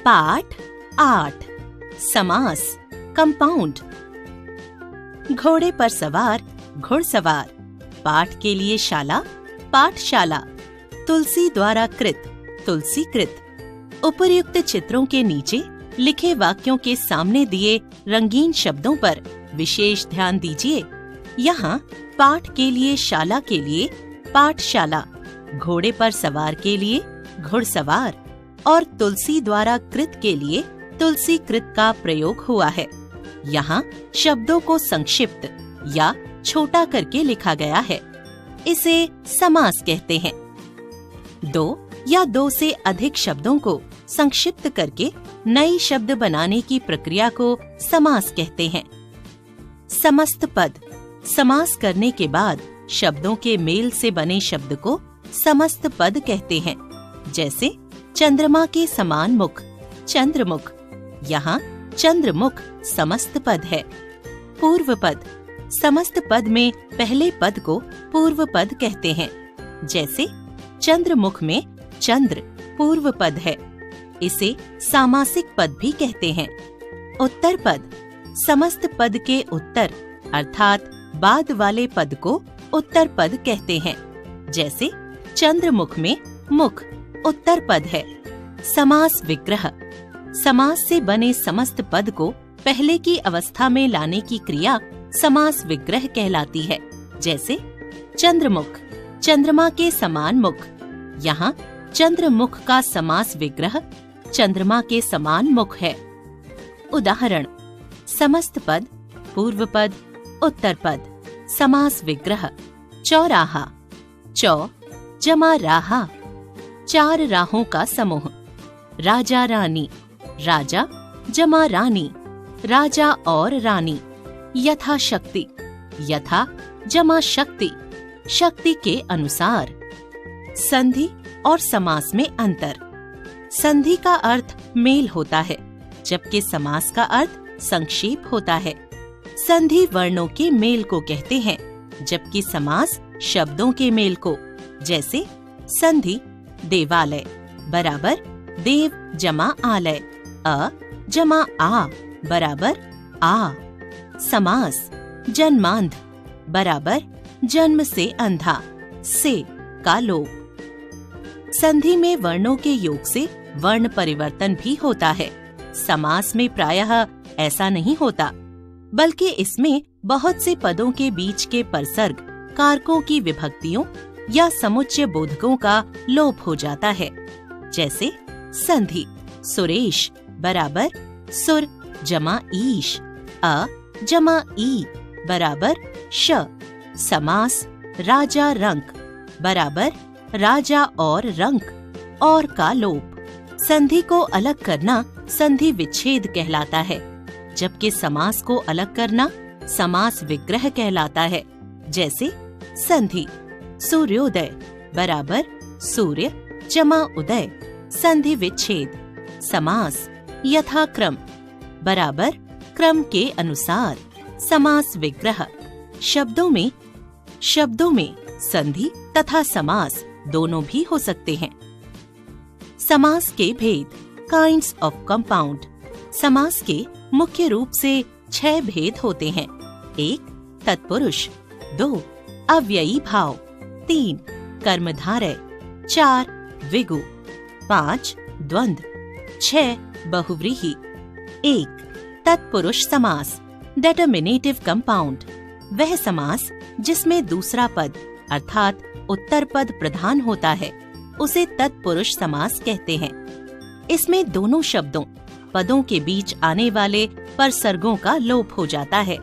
पाठ 8 समास कंपाउंड। घोड़े पर सवार घुड़सवार, पाठ के लिए शाला पाठशाला, तुलसी द्वारा कृत तुलसीकृत। उपर्युक्त चित्रों के नीचे लिखे वाक्यों के सामने दिए रंगीन शब्दों पर विशेष ध्यान दीजिए। यहाँ पाठ के लिए शाला के लिए पाठशाला, घोड़े पर सवार के लिए घुड़सवार और तुलसी द्वारा कृत के लिए तुलसीकृत का प्रयोग हुआ है। यहाँ शब्दों को संक्षिप्त या छोटा करके लिखा गया है। इसे समास कहते हैं। दो या दो से अधिक शब्दों को संक्षिप्त करके नई शब्द बनाने की प्रक्रिया को समास कहते हैं। समस्त पद, समास करने के बाद शब्दों के मेल से बने शब्द को समस्त पद कहते हैं। जैसे चंद्रमा के समान मुख, चंद्रमुख। यहाँ चंद्रमुख समस्त पद है। पूर्व पद, समस्त पद में पहले पद को पूर्व पद कहते हैं। जैसे चंद्रमुख में चंद्र पूर्व पद है, इसे सामासिक पद भी कहते हैं। उत्तर पद, समस्त पद के उत्तर अर्थात बाद वाले पद को उत्तर पद कहते हैं। जैसे चंद्रमुख में मुख उत्तर पद है। समास विग्रह, समास से बने समस्त पद को पहले की अवस्था में लाने की क्रिया समास विग्रह कहलाती है। जैसे चंद्रमुख, चंद्रमा के समान मुख। यहाँ चंद्रमुख का समास विग्रह चंद्रमा के समान मुख है। उदाहरण, समस्त पद, पूर्व पद, उत्तर पद। समास विग्रह, चौराहा, चौ जमा राहा, चार राहों का समूह। राजा रानी, राजा जमा रानी, राजा और रानी। यथाशक्ति, यथा जमा शक्ति, शक्ति के अनुसार। संधि और समास में अंतर। संधि का अर्थ मेल होता है, जबकि समास का अर्थ संक्षेप होता है। संधि वर्णों के मेल को कहते हैं, जबकि समास शब्दों के मेल को। जैसे संधि देवालय बराबर देव जमा आलय, अ जमा आ बराबर आ। समास जन्मांध बराबर जन्म से अंधा, से का लोप। संधि में वर्णों के योग से वर्ण परिवर्तन भी होता है। समास में प्रायः ऐसा नहीं होता, बल्कि इसमें बहुत से पदों के बीच के परसर्ग, कारकों की विभक्तियों या समुच्चय बोधकों का लोप हो जाता है। जैसे संधि सुरेश बराबर सुर जमा ईश, अ जमा ई बराबर श। समास राजा रंक बराबर राजा और रंक और का लोप। संधि को अलग करना संधि विच्छेद कहलाता है, जबकि समास को अलग करना समास विग्रह कहलाता है। जैसे संधि सूर्योदय बराबर सूर्य जमा उदय, संधि विच्छेद। समास यथाक्रम बराबर क्रम के अनुसार, समास विग्रह। शब्दों में संधि तथा समास दोनों भी हो सकते हैं। समास के भेद, काइंड्स ऑफ कंपाउंड। समास के मुख्य रूप से 6 भेद होते हैं। 1 तत्पुरुष, 2 अव्ययी भाव, 3 कर्मधारय, 4 विगु, 5 द्वंद्व, 6 बहुव्रीहि। 1 तत्पुरुष समास, डेटर्मिनेटिव कंपाउंड। वह समास जिसमें दूसरा पद अर्थात उत्तर पद प्रधान होता है, उसे तत्पुरुष समास कहते हैं। इसमें दोनों शब्दों, पदों के बीच आने वाले परसर्गों का लोप हो जाता है।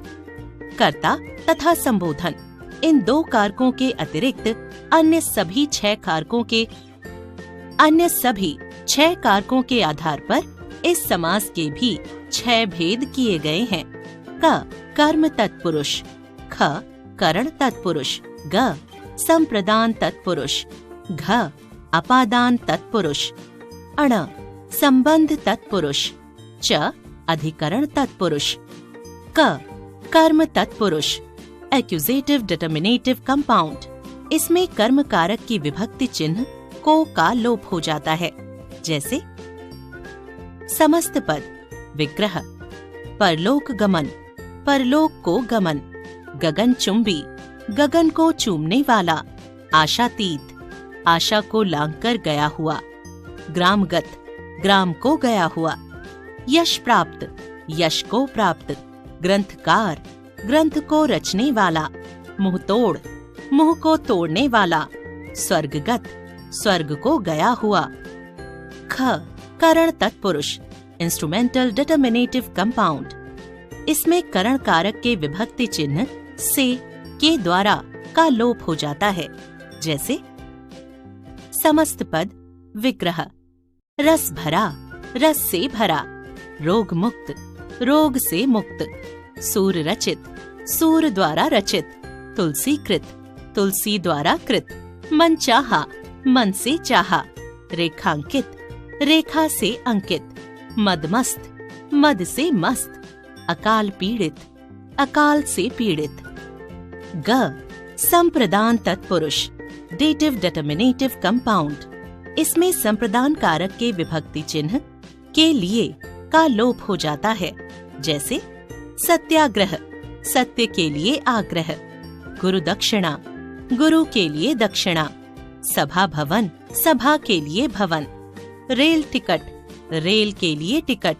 कर्ता तथा संबोधन, इन 2 कारकों के अतिरिक्त अन्य सभी 6 कारकों के आधार पर इस समास के भी 6 भेद किए गए हैं। क कर्म तत्पुरुष, ख करण तत्पुरुष, ग संप्रदान तत्पुरुष, घ अपादान तत्पुरुष, अण संबंध तत्पुरुष, च अधिकरण तत्पुरुष। क कर्म तत्पुरुष, एक्यूजेटिव डिटर्मिनेटिव कंपाउंड। इसमें कर्म कारक की विभक्ति चिन्ह को का लोप हो जाता है। जैसे समस्त पद विग्रह, परलोक गमन, परलोक को गमन, गगन चुंबी, गगन को चूमने वाला, आशातीत, आशा को लांघकर गया हुआ, ग्रामगत, ग्राम को गया हुआ, यश प्राप्त, यश को प्राप्त, ग्रंथकार, ग्रंथ को रचने वाला, मुंहतोड़, मुंह को तोड़ने वाला, स्वर्गगत, स्वर्ग को गया हुआ। ख करण तत्पुरुष, इंस्ट्रूमेंटल डिटर्मिनेटिव कंपाउंड। इसमें करण कारक के विभक्ति चिन्ह से, के द्वारा का लोप हो जाता है। जैसे समस्त पद विग्रह, रस भरा, रस से भरा, रोग मुक्त, रोग से मुक्त, सूर रचित, सूर द्वारा रचित, तुलसी कृत, तुलसी द्वारा कृत, मन चाहा, मन से चाहा, रेखांकित, रेखा से अंकित, मदमस्त, मद से मस्त, अकाल पीड़ित, अकाल से पीड़ित। ग संप्रदान तत्पुरुष, डेटिव डिटर्मिनेटिव कंपाउंड। इसमें संप्रदान कारक के विभक्ति चिन्ह के लिए का लोप हो जाता है। जैसे सत्याग्रह, सत्य के लिए आग्रह, गुरु दक्षिणा, गुरु के लिए दक्षिणा, सभा भवन, सभा के लिए भवन, रेल टिकट, रेल के लिए टिकट,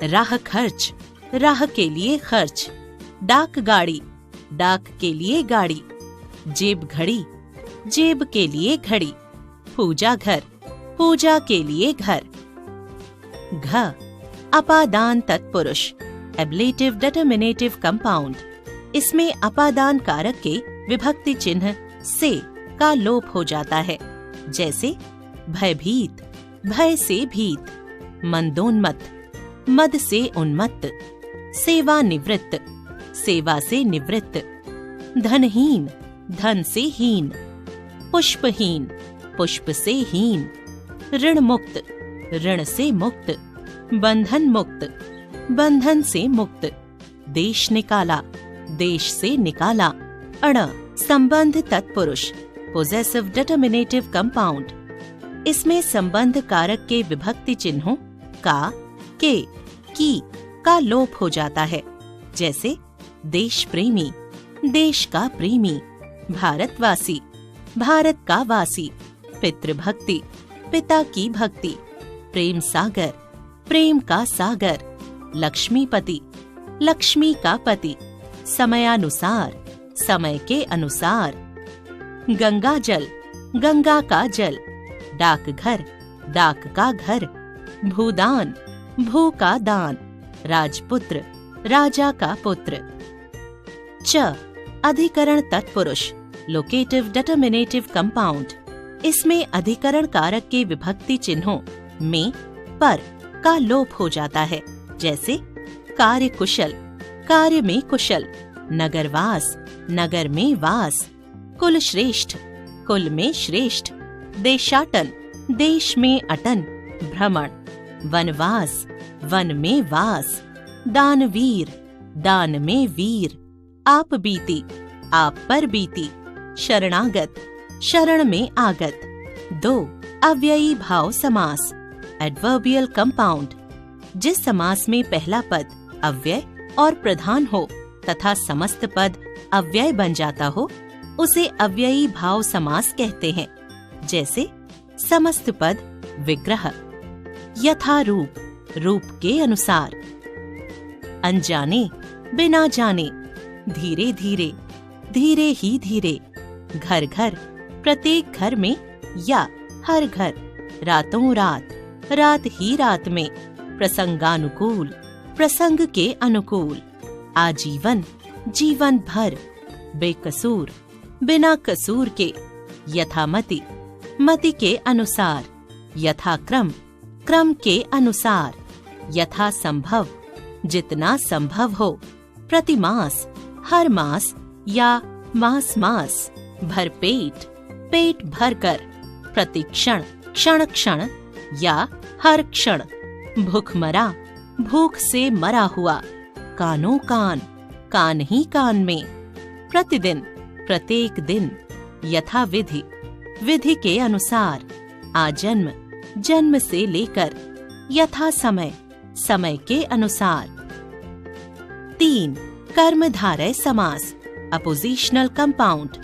राह खर्च, राह के लिए खर्च, डाक गाड़ी, डाक के लिए गाड़ी, जेब घड़ी, जेब के लिए घड़ी, पूजा घर, पूजा के लिए घर। घ अपादान तत्पुरुष, एब्लेटिव डिटर्मिनेटिव कंपाउंड। इसमें अपादान कारक के विभक्ति चिन्ह से का लोप हो जाता है। जैसे भयभीत, भय से भीत, मंदोन्मत्त, मद से उन्मत्त, सेवा निवृत्त, सेवा से निवृत्त, धनहीन, धन से हीन, पुष्पहीन, पुष्प से हीन, ऋण मुक्त, ऋण से मुक्त, बंधन मुक्त, बंधन से मुक्त, देश निकाला, देश से निकाला। अण संबंध तत्पुरुष, पोजेसिव डिटर्मिनेटिव कंपाउंड। इसमें संबंध कारक के विभक्ति चिन्हों का, के, की का लोप हो जाता है। जैसे देश प्रेमी, देश का प्रेमी, भारतवासी, भारत का वासी, पितृभक्ति, पिता की भक्ति, प्रेम सागर, प्रेम का सागर, लक्ष्मीपति, लक्ष्मी का पति, समयानुसार, समय के अनुसार, गंगा जल, गंगा का जल, डाकघर, डाक का घर, भूदान, भू का दान, राजपुत्र, राजा का पुत्र। च अधिकरण तत्पुरुष, लोकेटिव डिटर्मिनेटिव कंपाउंड। इसमें अधिकरण कारक के विभक्ति चिन्हों में पर का लोप हो जाता है। जैसे कार्य कुशल, कार्य में कुशल, नगरवास, नगर में वास, कुल श्रेष्ठ, कुल में श्रेष्ठ, देशाटन, देश में अटन, भ्रमण, वनवास, वन में वास, दानवीर, दान में वीर, आप बीती, आप पर बीती, शरणागत, शरण में आगत। दो अव्ययी भाव समास, एडवर्बियल कंपाउंड। जिस समास में पहला पद अव्यय और प्रधान हो तथा समस्त पद अव्यय बन जाता हो, उसे अव्ययी भाव समास कहते हैं। जैसे समस्त पद विग्रह, यथारूप, रूप के अनुसार, अनजाने, बिना जाने, धीरे धीरे, धीरे ही धीरे, घर घर, प्रत्येक घर में या हर घर, रातों रात, रात ही रात में, प्रसंगानुकूल, प्रसंग के अनुकूल, आजीवन, जीवन भर, बेकसूर, बिना कसूर के, यथामति, मति के अनुसार, यथाक्रम, क्रम के अनुसार, यथा संभव, जितना संभव हो, प्रतिमास, हर मास या मास मास, भरपेट, पेट भरकर, प्रतिक्षण, क्षण क्षण या हर क्षण, भूखमरा, भूख से मरा हुआ, कानों कान, कान ही कान में, प्रतिदिन, प्रत्येक दिन, यथाविधि, विधि के अनुसार, आजन्म, जन्म से लेकर, यथा समय, समय के अनुसार। 3. कर्मधारय समास, अपोजिशनल कंपाउंड,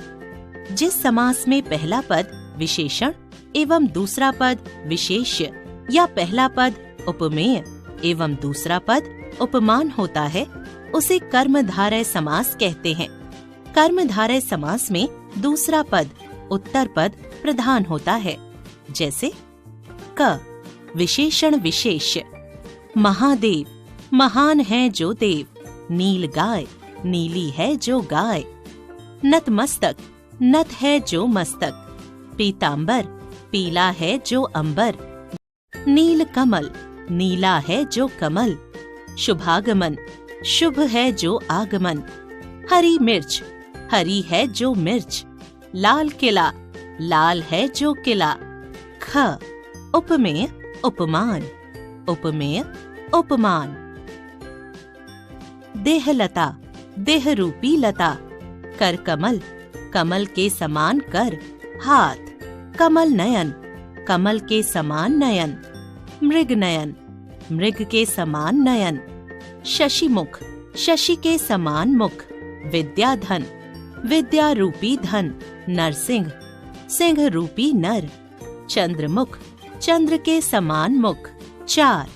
जिस समास में पहला पद विशेषण एवं दूसरा पद विशेष्य या पहला पद उपमेय एवं दूसरा पद उपमान होता है, उसे कर्मधारय समास कहते हैं। कर्मधारय समास में दूसरा पद उत्तर पद प्रधान होता है, जैसे क विशेषण विशेष्य, महादेव, महान है जो देव, नील गाय, नीली है जो गाय, नतमस्तक, नत है जो मस्तक, पीतांबर, पीला है जो अंबर, नील कमल, नीला है जो कमल, शुभागमन, शुभ है जो आगमन, हरी मिर्च, हरी है जो मिर्च, लाल किला, लाल है जो किला। ख उपमेय उपमान, उपमेय उपमान। देहलता, देह रूपी लता, कर कमल, कमल के समान कर, हाथ, कमल नयन, कमल के समान नयन, मृग नयन, मृग के समान नयन, शशि मुख, शशि के समान मुख, विद्याधन, विद्या रूपी धन, नरसिंह, सिंह रूपी नर, चंद्रमुख, चंद्र के समान मुख। 4.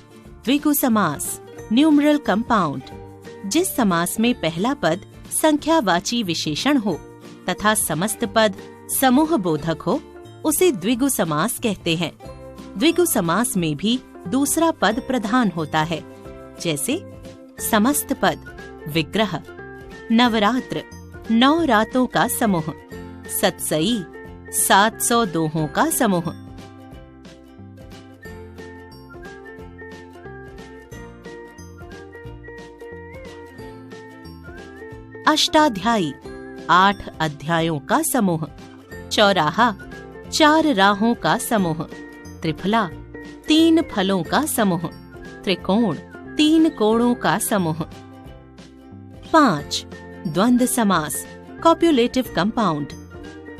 द्विगु समास, न्यूमरल कंपाउंड, जिस समास में पहला पद संख्यावाची विशेषण हो तथा समस्त पद समूह बोधक हो, उसे द्विगु समास कहते हैं। द्विगु समास में भी दूसरा पद प्रधान होता है, जैसे समस्त पद विग्रह, नवरात्र, 9 रातों का समूह, सतसई, 700 दोहों का समूह। अष्टाध्यायी, 8 अध्यायों का समूह, चौराहा, 4 राहों का समूह, त्रिफला, 3 फलों का समूह, त्रिकोण, 3 कोणों का समूह। 5. द्वंद्व समास, कॉप्युलेटिव कंपाउंड,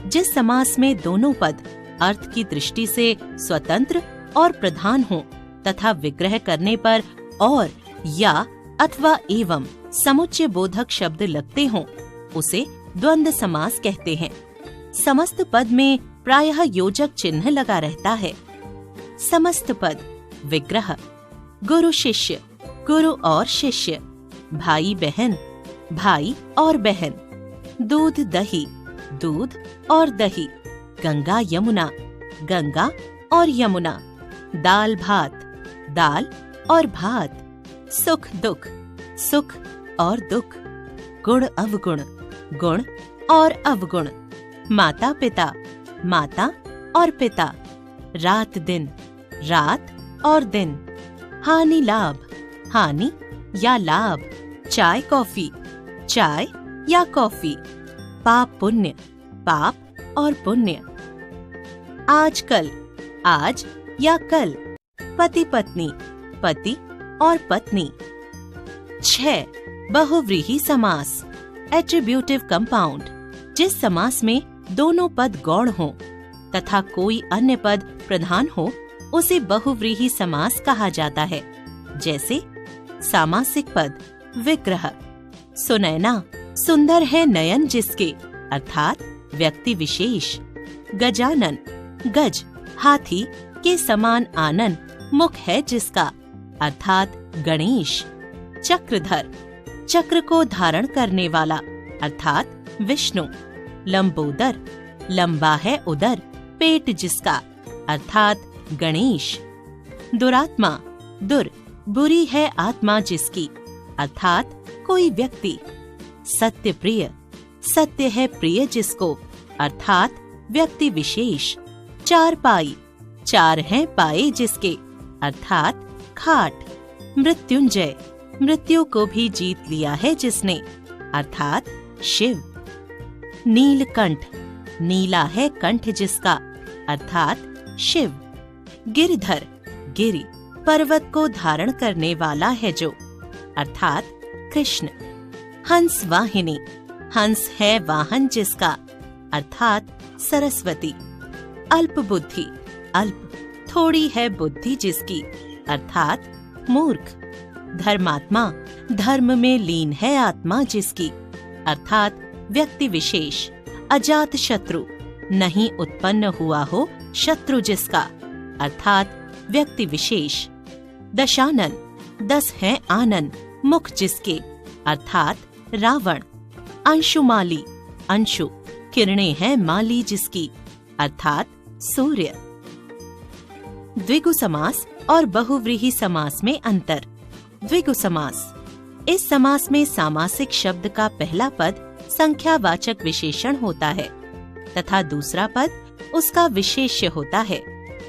जिस समास में दोनों पद अर्थ की दृष्टि से स्वतंत्र और प्रधान हो तथा विग्रह करने पर और या अथवा एवं समुच्चय बोधक शब्द लगते हों, उसे द्वंद्व समास कहते हैं। समस्त पद में प्रायः योजक चिन्ह लगा रहता है। समस्त पद विग्रह, गुरु शिष्य, गुरु और शिष्य, भाई बहन, भाई और बहन, दूध दही, दूध और दही, गंगा यमुना, गंगा और यमुना, दाल भात, दाल और भात, सुख दुख, सुख और दुख, गुण अवगुण, गुण और अवगुण, माता पिता, माता और पिता, रात दिन, रात और दिन, हानि लाभ, हानि या लाभ, चाय कॉफी, चाय या कॉफी, पाप पुण्य, पाप और पुण्य, आजकल, आज या कल, पति पत्नी, पति और पत्नी। 6. बहुव्रीहि समास, एट्रीब्यूटिव कंपाउंड, जिस समास में दोनों पद गौण हों तथा कोई अन्य पद प्रधान हो, उसे बहुव्रीहि समास कहा जाता है, जैसे सामासिक पद विग्रह, सुनैना, सुंदर है नयन जिसके, अर्थात व्यक्ति विशेष, गजानन, गज, हाथी के समान आनन, मुख है जिसका, अर्थात गणेश, चक्रधर, चक्र को धारण करने वाला, अर्थात विष्णु, लंबोदर, लंबा है उदर, पेट जिसका, अर्थात गणेश, दुरात्मा, दुर, बुरी है आत्मा जिसकी, अर्थात कोई व्यक्ति, सत्य प्रिय, सत्य है प्रिय जिसको, अर्थात व्यक्ति विशेष, चार पाई, 4 हैं पाए जिसके, अर्थात खाट, मृत्युंजय, मृत्यु को भी जीत लिया है जिसने, अर्थात शिव, नीलकंठ, नीला है कंठ जिसका, अर्थात शिव, गिरधर, गिरि, पर्वत को धारण करने वाला है जो, अर्थात कृष्ण, हंस वाहिनी, हंस है वाहन जिसका, अर्थात सरस्वती, अल्प बुद्धि, अल्प, थोड़ी है बुद्धि जिसकी, अर्थात मूर्ख। धर्मात्मा, धर्म में लीन है आत्मा जिसकी, अर्थात व्यक्ति विशेष। अजात शत्रु, नहीं उत्पन्न हुआ हो शत्रु जिसका, अर्थात व्यक्ति विशेष। दशानन, 10 हैं आनन मुख जिसके, अर्थात रावण। अंशुमाली, अंशु, किरणें हैं माली जिसकी, अर्थात सूर्य। द्विगु समास और बहुव्रीहि समास में अंतर। द्विगु समास, इस समास में सामासिक शब्द का पहला पद संख्यावाचक विशेषण होता है तथा दूसरा पद उसका विशेष्य होता है,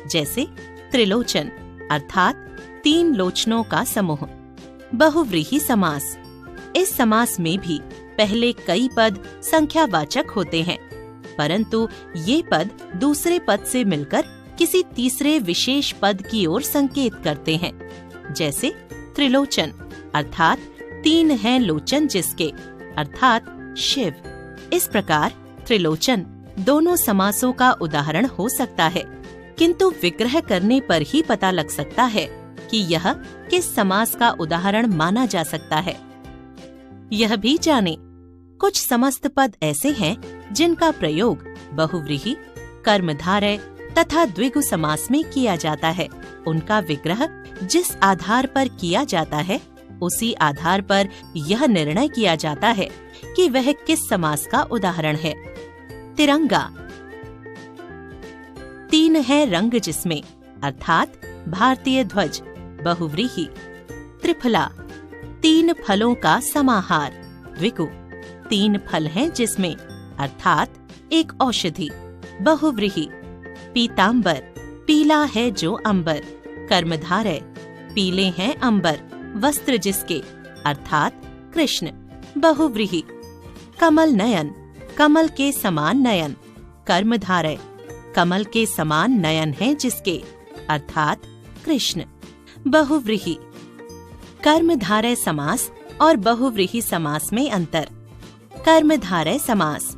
जैसे त्रिलोचन अर्थात 3 लोचनों का समूह। बहुव्रीहि समास, इस समास में भी पहले कई पद संख्यावाचक होते हैं, परंतु ये पद दूसरे पद से मिलकर किसी तीसरे विशेष पद की ओर संकेत करते हैं, जैसे त्रिलोचन अर्थात 3 हैं लोचन जिसके, अर्थात शिव। इस प्रकार त्रिलोचन दोनों समासों का उदाहरण हो सकता है, किंतु विग्रह करने पर ही पता लग सकता है कि यह किस समास का उदाहरण माना जा सकता है। यह भी जाने, कुछ समस्त पद ऐसे हैं जिनका प्रयोग बहुव्रीहि, कर्मधारय तथा द्विगु समास में किया जाता है। उनका विग्रह जिस आधार पर किया जाता है उसी आधार पर यह निर्णय किया जाता है कि वह किस समास का उदाहरण है। तिरंगा, 3 है रंग जिसमें, अर्थात भारतीय ध्वज, बहुव्रीहि। त्रिफला, 3 फलों का समाहार, द्विगु। 3 फल हैं जिसमें, अर्थात एक औषधि, बहुव्रीहि। पीतांबर, पीला है जो अंबर, कर्मधारय। पीले हैं अंबर, वस्त्र जिसके, अर्थात कृष्ण, बहुव्रीहि। कमल नयन, कमल के समान नयन, कर्मधारय। कमल के समान नयन है जिसके, अर्थात कृष्ण, बहुव्रीहि। कर्मधारय समास और बहुव्रीहि समास में अंतर। कर्मधारय समास,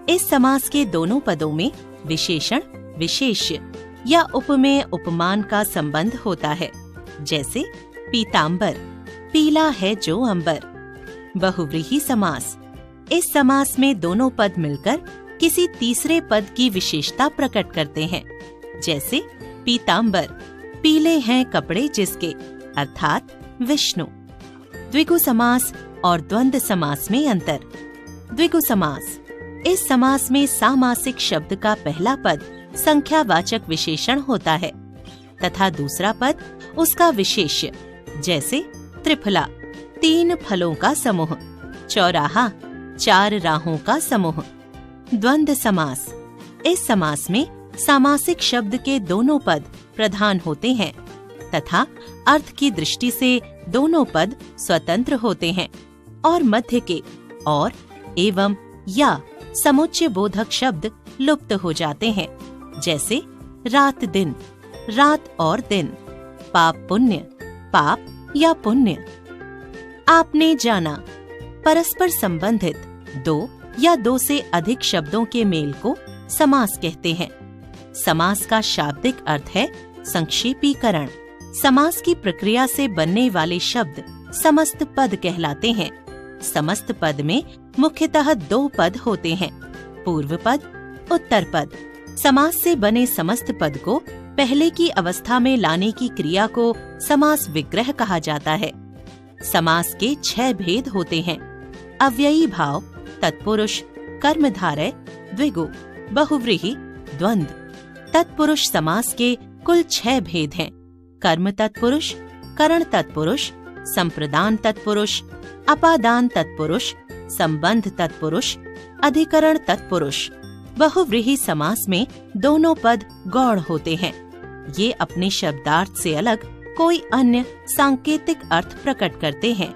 इस समास के दोनों पदों में विशेषण, विशेष्य या उपमेय उपमान का संबंध होता है, जैसे पीतांबर, पीला है जो अंबर। बहुव्रीहि समास, इस समास में दोनों पद मिलकर किसी तीसरे पद की विशेषता प्रकट करते हैं, जैसे पीतांबर, पीले हैं कपड़े जिसके, अर्थात विष्णु। द्विगु समास और द्वंद्व समास में अंतर। द्विगु समास, इस समास में सामासिक शब्द का पहला पद संख्यावाचक विशेषण होता है तथा दूसरा पद उसका विशेष्य, जैसे त्रिफला, 3 फलों का समूह। चौराहा, 4 राहों का समूह। द्वंद्व समास, इस समास में सामासिक शब्द के दोनों पद प्रधान होते हैं तथा अर्थ की दृष्टि से दोनों पद स्वतंत्र होते हैं और मध्य के और, एवं, या समुच्चय बोधक शब्द लुप्त हो जाते हैं, जैसे रात दिन, रात और दिन। पाप पुण्य, पाप या पुण्य। आपने जाना, परस्पर संबंधित 2 या 2 से अधिक शब्दों के मेल को समास कहते हैं। समास का शाब्दिक अर्थ है संक्षेपीकरण। समास की प्रक्रिया से बनने वाले शब्द समस्त पद कहलाते हैं। समस्त पद में मुख्यतः 2 पद होते हैं, पूर्व पद, उत्तर पद। समास से बने समस्त पद को पहले की अवस्था में लाने की क्रिया को समास विग्रह कहा जाता है। समास के 6 भेद होते हैं: अव्ययी भाव, तत्पुरुष, कर्मधारय, द्विगु, बहुव्रीहि, द्वंद्व। तत्पुरुष समास के कुल 6 भेद हैं: कर्म तत्पुरुष, करण तत्पुरुष, संप्रदान तत्पुरुष, अपादान तत्पुरुष, संबंध तत्पुरुष, अधिकरण तत्पुरुष। बहुव्रीहि समास में दोनों पद गौण होते हैं। ये अपने शब्दार्थ से अलग कोई अन्य सांकेतिक अर्थ प्रकट करते हैं।